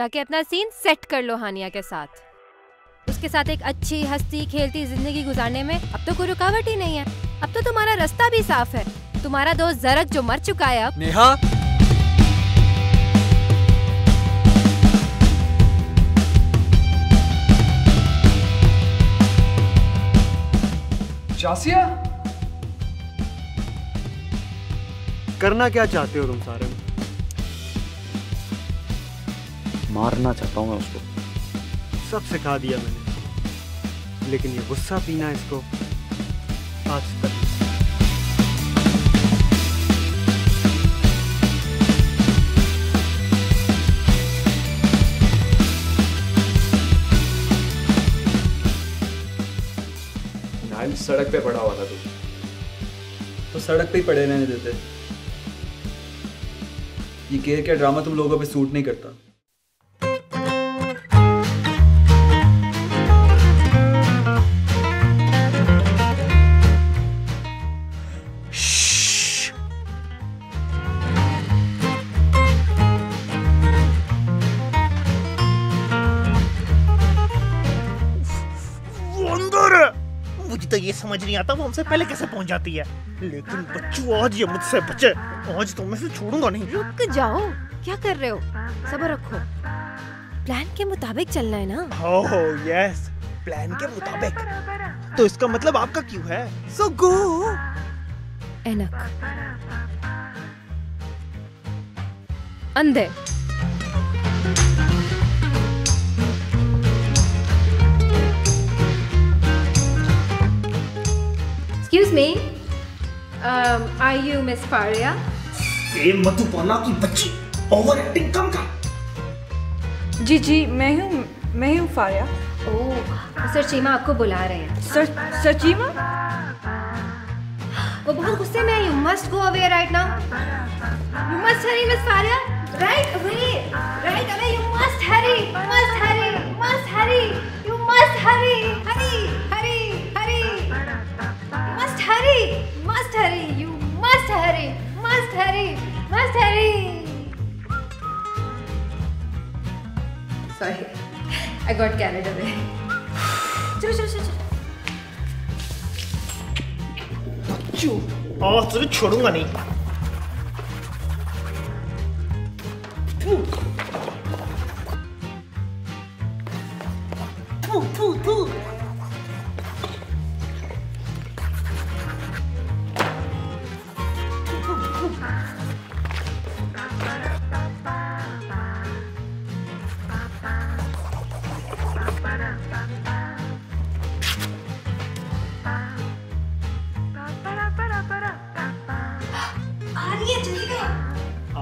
जाके अपना scene set कर लो हानिया के साथ। उसके साथ एक अच्छी हंसती खेलती जिंदगी गुजारने में अब तो कोई रुकावट ही नहीं है। अब तो तुम्हारा रास्ता भी साफ है। तुम्हारा दोस्त जरक जो मर चुका है अब। नेहा, जासिया, करना क्या चाहते हो तुम सारे में? मारना चाहता हूँ मैं उसको। सब सिखा दिया मैंने, लेकिन ये गुस्सा पीना इसको आज तक। नाइल सड़क पे पड़ा हुआ था तू, तो सड़क पे ही पड़े रहने देते। ये केयर का ड्रामा तुम लोगों पे सूट नहीं करता। मुझे तो ये समझ नहीं आता वो हमसे पहले कैसे पहुंच जाती है। लेकिन बच्चू आज ये मुझसे बचे, आज तो मैं इसे छोड़ूंगा नहीं। रुक जाओ, क्या कर रहे हो? सब्र रखो, प्लान के मुताबिक चलना है ना। ओह यस, प्लान के मुताबिक। तो इसका मतलब आपका क्यों है? सो गो। एनक अंधे। Excuse me, are you Miss Faria? ये मधुबाला की बच्ची, ओवर एक्टिंग कम कर। जी मैं हूँ फारिया। ओह, सर चीमा आपको बुला रहे हैं। सर चीमा? वो बहुत गुस्से में है। You must go away right now. You must hurry, Miss Faria. Right away, right away. You must hurry, must hurry, must hurry. You must hurry, hurry, hurry, hurry. You must hurry, must hurry. You must hurry, must hurry, must hurry. Sorry, I got carried away. चलो चलो चलो चलो। बच्चू, आज तुझे छोड़ूंगा नहीं।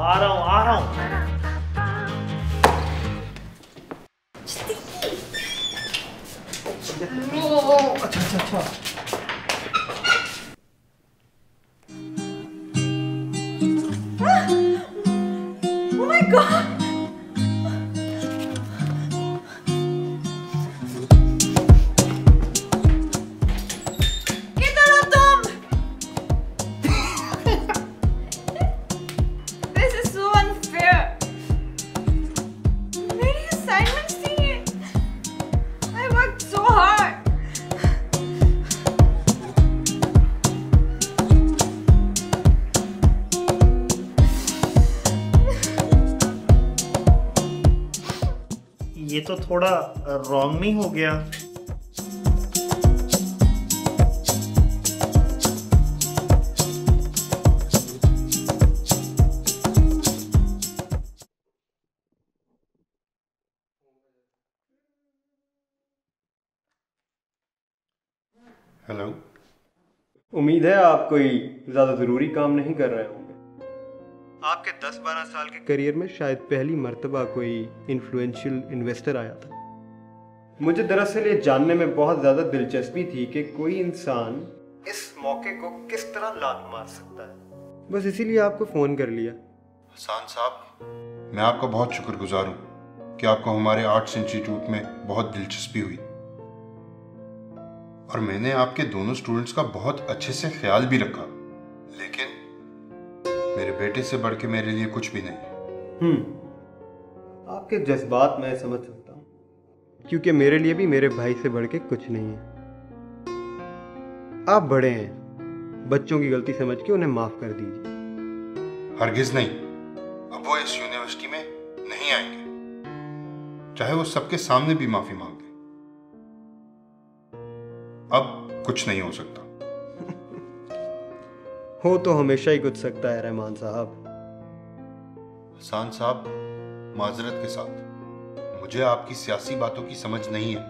आ रहा हूँ। अच्छा। Oh my God! ये तो थोड़ा रॉन्ग नहीं हो गया? हेलो, उम्मीद है आप कोई ज्यादा जरूरी काम नहीं कर रहे होंगे। आपके 10-12 साल के करियर में शायद पहली मर्तबा कोई इन्फ्लुएंशियल इन्वेस्टर आया था। मुझे दरअसल ये जानने में बहुत ज़्यादा दिलचस्पी थी कि कोई इंसान इस मौके को किस तरह लात मार सकता है। बस इसीलिए आपको फ़ोन कर लिया। हसन साहब, मैं आपका बहुत शुक्रगुजार हूँ कि आपको हमारे आर्ट्स इंस्टीट्यूट में बहुत दिलचस्पी हुई और मैंने आपके दोनों स्टूडेंट्स का बहुत अच्छे से ख्याल भी रखा, लेकिन मेरे बेटे से बढ़ के मेरे लिए कुछ भी नहीं। आपके जज्बात मैं समझ सकता हूँ, क्योंकि मेरे लिए भी मेरे भाई से बढ़ के कुछ नहीं है। आप बड़े हैं, बच्चों की गलती समझ के उन्हें माफ कर दीजिए। हरगिज नहीं, अब वो इस यूनिवर्सिटी में नहीं आएंगे, चाहे वो सबके सामने भी माफी मांग ले। अब कुछ नहीं हो सकता। हो तो हमेशा ही कुछ सकता है रहमान साहब। हसान साहब, माजरत के साथ, मुझे आपकी सियासी बातों की समझ नहीं है।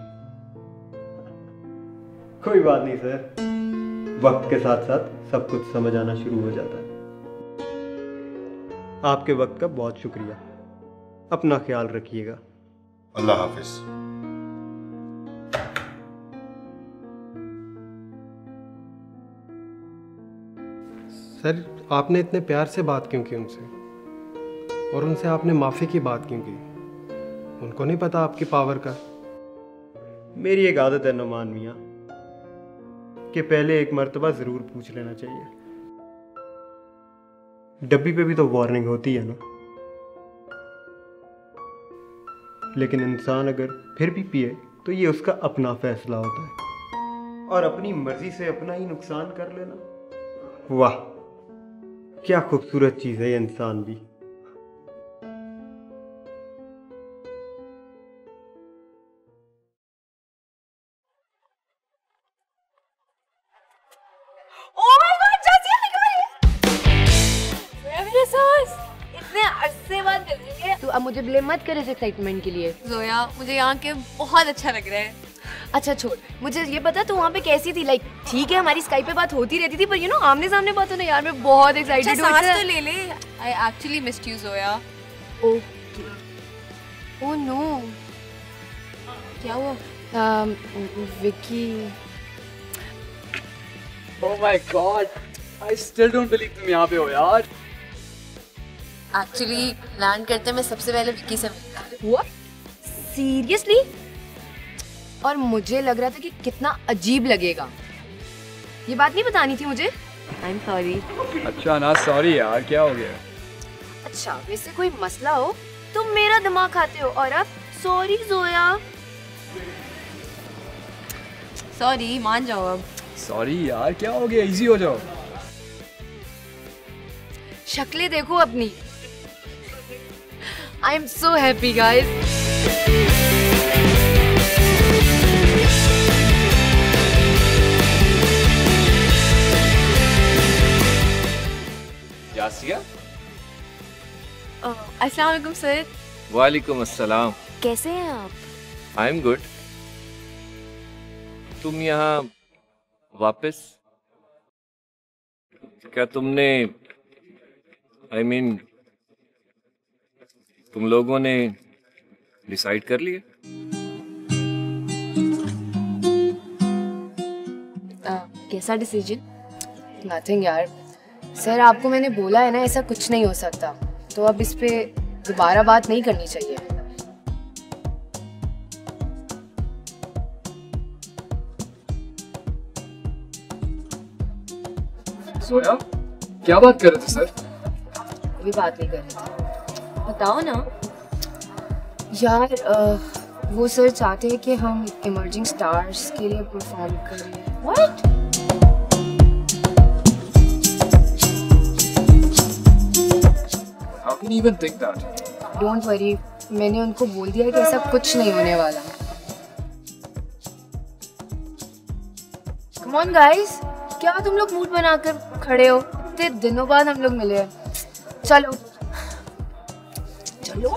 कोई बात नहीं सर, वक्त के साथ साथ सब कुछ समझ आना शुरू हो जाता है। आपके वक्त का बहुत शुक्रिया। अपना ख्याल रखिएगा। अल्लाह हाफिज। सर, आपने इतने प्यार से बात क्यों की उनसे, और उनसे आपने माफ़ी की बात क्यों की? उनको नहीं पता आपकी पावर का? मेरी एक आदत है नुमान मियाँ कि पहले एक मर्तबा ज़रूर पूछ लेना चाहिए। डब्बी पे भी तो वार्निंग होती है ना। लेकिन इंसान अगर फिर भी पिए तो ये उसका अपना फैसला होता है, और अपनी मर्जी से अपना ही नुकसान कर लेना, वाह क्या खूबसूरत चीज़ है ये इंसान भी। Oh my God, जासिया निकल रही है। मेरे साथ इतने अरसे बाद मिल रही है। तू अब मुझे ब्लेम मत कर इस एक्साइटमेंट के लिए। जोया, मुझे यहाँ के बहुत अच्छा लग रहा है। अच्छा छोड़, मुझे ये बता तू वहाँ पे कैसी थी? लाइक ठीक है, हमारी स्काइप पे बात होती रहती थी, पर यू नो आमने सामने बात होना यार, मैं बहुत एक्साइटेड हूँ। सांस तो ले ले। I actually missed you, Zoya. Okay. Oh no, क्या हुआ? Vicky. Oh my God, I still don't believe तुम यहाँ पे हो यार। Actually, लैंड करते मैं सबसे पहले विक्की से मिला। What? Seriously? और मुझे लग रहा था कि कितना अजीब लगेगा। ये बात नहीं बतानी थी मुझे। I'm sorry। अच्छा ना, सॉरी यार, क्या हो गया? अच्छा, वैसे कोई मसला हो तुम मेरा दिमाग खाते हो, और अब सॉरी जोया। सॉरी, मान जाओ अब। सॉरी यार, क्या हो गया? इजी हो जाओ। शक्लें देखो अपनी। I am so happy guys. Jasia, अस्सलाम वालेकुम सर। वालेकुम अस्सलाम। कैसे हैं आप? I am good. तुम यहाँ वापस? क्या तुमने I mean, तुम लोगों ने डिसाइड कर लिया? कैसा डिसीजन? नथिंग यार। सर, आपको मैंने बोला है ना, ऐसा कुछ नहीं हो सकता, तो अब इस पे दोबारा बात नहीं करनी चाहिए। सोया, क्या बात कर रहे थे सर? कोई बात नहीं कर रही थी। बताओ ना। यार वो सर चाहते हैं कि हम इमर्जिंग स्टार्स के लिए परफॉर्म करें। What? How can you even think that? Don't worry, मैंने उनको बोल दिया कि ऐसा कुछ नहीं होने वाला। कम ऑन गाइस, क्या तुम लोग मूड बनाकर खड़े हो? इतने दिनों बाद हम लोग मिले हैं। चलो चलो।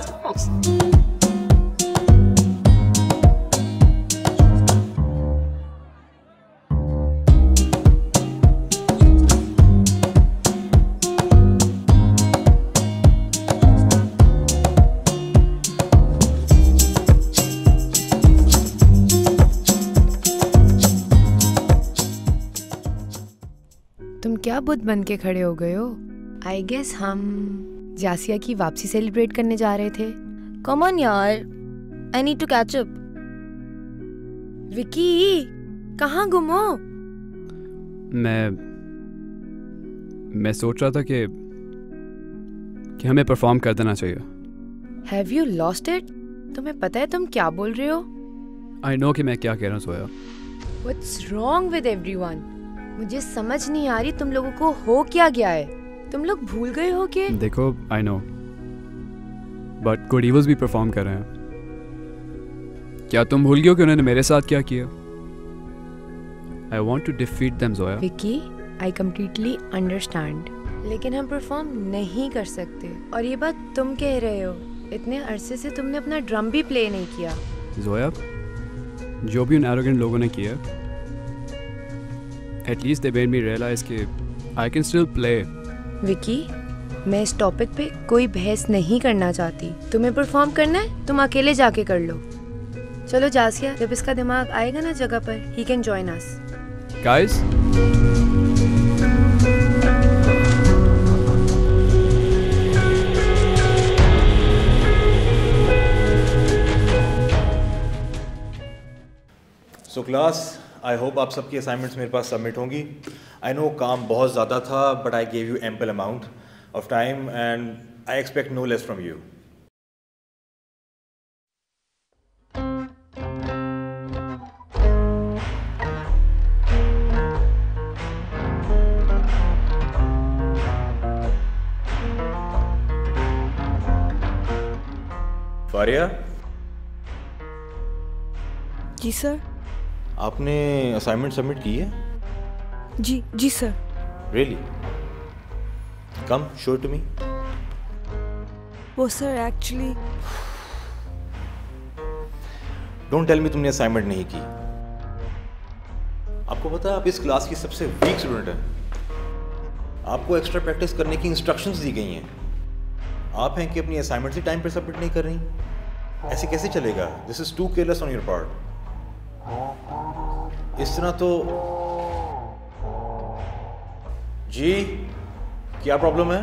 तुम क्या बुद्ध बन के खड़े हो गए हो? आई गेस हम जासिया की वापसी सेलिब्रेट करने जा रहे थे। कम ऑन यार, I need to catch up. Vicky, कहाँ गुम हो? मैं सोच रहा था कि हमें परफॉर्म कर देना चाहिए। Have you lost it? तुम्हें पता है तुम क्या बोल रहे हो? आई नो कि मैं क्या कह रहा हूँ सोया। What's wrong with everyone? मुझे समझ नहीं आ रही तुम लोगों को हो क्या गया है। तुम लोग भूल गए हो कि देखो I know but good evils भी परफॉर्म कर रहे हैं। क्या तुम भूल गए हो कि उन्होंने मेरे साथ क्या किया? I want to defeat them Zoya. Vicky, I completely understand, लेकिन हम परफॉर्म नहीं कर सकते। और ये बात तुम कह रहे हो, इतने अरसे से तुमने अपना ड्रम भी प्ले नहीं किया। जोया, जो भी उन एरोगेंट लोगों ने किया, at least they made me realise कि I can still play. Vicky, मैं इस टॉपिक पे कोई बहस नहीं करना चाहती। तुम्हें परफॉर्म करना है, तुम अकेले जाके कर लो। चलो जासिया, जब इसका दिमाग आएगा ना जगह पर, he can join us. Guys, so class, I hope आप सबकी असाइनमेंट्स मेरे पास सबमिट होंगी। आई नो काम बहुत ज़्यादा था, but I gave you ample amount of time and I expect no less from you. Faria, जी सर। आपने असाइनमेंट सबमिट की है? जी sir. Really? Come show to me. वो sir actually don't tell me तुमने असाइनमेंट नहीं की। आपको पता है आप इस क्लास की सबसे वीक स्टूडेंट हैं। आपको एक्स्ट्रा प्रैक्टिस करने की इंस्ट्रक्शंस दी गई हैं। आप हैं कि अपनी असाइनमेंट ही टाइम पर सबमिट नहीं कर रही। ऐसे कैसे चलेगा? This is too careless on your part. इस तरह तो जी, क्या प्रॉब्लम है?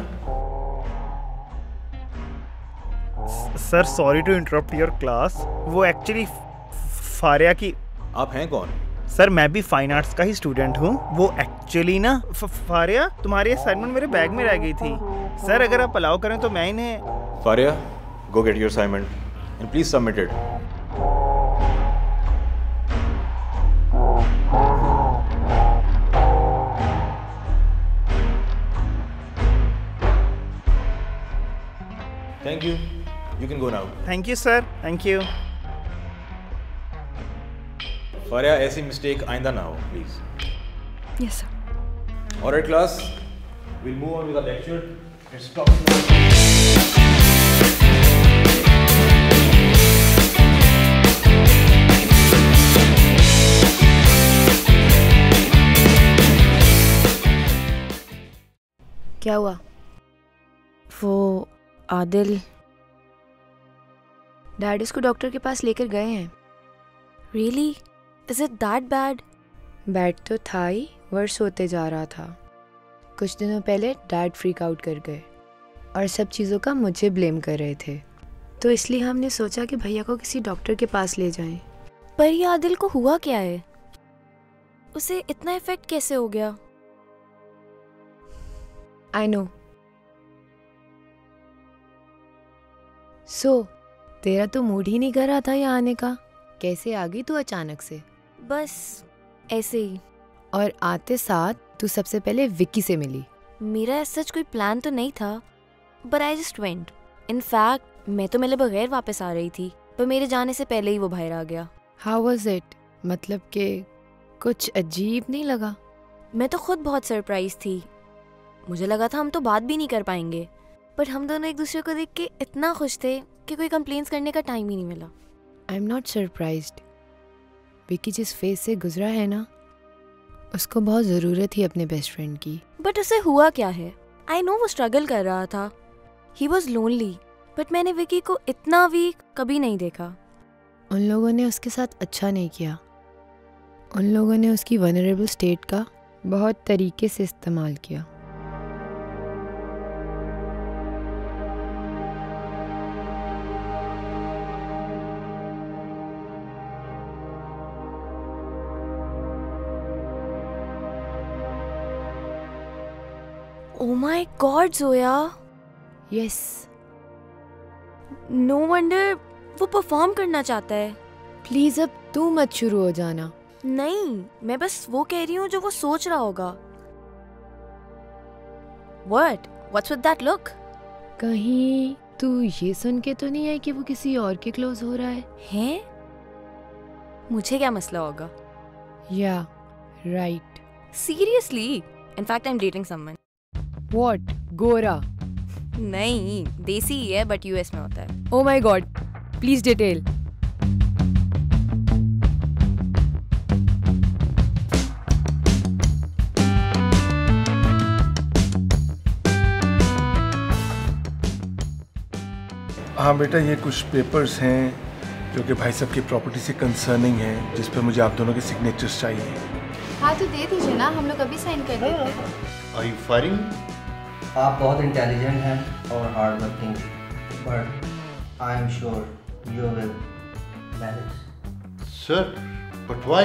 Sir sorry to interrupt your class, वो एक्चुअली फारिया की। आप हैं कौन? सर मैं भी फाइन आर्ट्स का ही स्टूडेंट हूँ। वो एक्चुअली ना फारिया, तुम्हारी असाइनमेंट मेरे बैग में रह गई थी। सर अगर आप अलाउ करें तो मैं इन्हें। फारिया, गो get your assignment and please submit it. Thank you. You can go now. Thank you sir. Thank you. Faria, ऐसी मिस्टेक आइंदा ना हो please. Yes sir. Alright class, we'll move on with the lecture. Let's talk. क्या हुआ? वो Adil dad इसको doctor के पास लेकर गए हैं। Really? Is it that bad? Bad तो था ही, वर्ष होते जा रहा था। कुछ दिनों पहले डैड फ्रीक आउट कर गए और सब चीज़ों का मुझे ब्लेम कर रहे थे। तो इसलिए हमने सोचा कि भैया को किसी डॉक्टर के पास ले जाएं। पर ये आदिल को हुआ क्या है? उसे इतना इफेक्ट कैसे हो गया? I know. सो तेरा तो मूड ही नहीं कर रहा था यहाँ आने का। कैसे आ गई तू अचानक से? बस ऐसे ही। और आते साथ तू सबसे पहले विक्की से मिली। मेरा सच कोई प्लान तो नहीं था, but I just went. In fact मैं तो मिले बगैर वापस आ रही थी, पर मेरे जाने से पहले ही वो बाहर आ गया। How was it? मतलब कि कुछ अजीब नहीं लगा? मैं तो खुद बहुत सरप्राइज थी। मुझे लगा था हम तो बात भी नहीं कर पाएंगे, बट हम दोनों एक दूसरे को देख के इतना खुश थे कि कोई कंप्लेंट्स करने का टाइम ही नहीं मिला। I am not surprised. Vicky जिस फेज से गुजरा है ना, उसको बहुत ज़रूरत थी अपने बेस्ट फ्रेंड की। बट उसे हुआ क्या है? आई नो वो स्ट्रगल कर रहा था, ही वॉज लोनली, बट मैंने विक्की को इतना वीक कभी नहीं देखा। उन लोगों ने उसके साथ अच्छा नहीं किया। उन लोगों ने उसकी वनरेबल स्टेट का बहुत तरीके से इस्तेमाल किया। Oh my God, Zoya. Yes. No wonder वो परफॉर्म करना चाहता है। प्लीज अब तू मत शुरू हो जाना। नहीं, मैं बस वो कह रही हूँ जो वो सोच रहा होगा। What's with that look? कहीं तू ये सुन के तो नहीं है कि वो किसी और के क्लोज हो रहा है? हैं? मुझे क्या मसला होगा? या right. Seriously? In fact, I'm dating someone. What? गोरा? नहीं, देसी ही है बट यूएस में होता है। Oh my God! Please detail. हाँ बेटा, ये कुछ पेपर्स हैं जो कि भाई साहब की प्रॉपर्टी से कंसर्निंग है, जिस पर मुझे आप दोनों के सिग्नेचर्स चाहिए। हाँ तो दे दीजिए ना, हम लोग अभी साइन कर देते हैं। Are you firing? आप बहुत इंटेलिजेंट हैं और hard working, but I am sure you will manage. Sir, but why?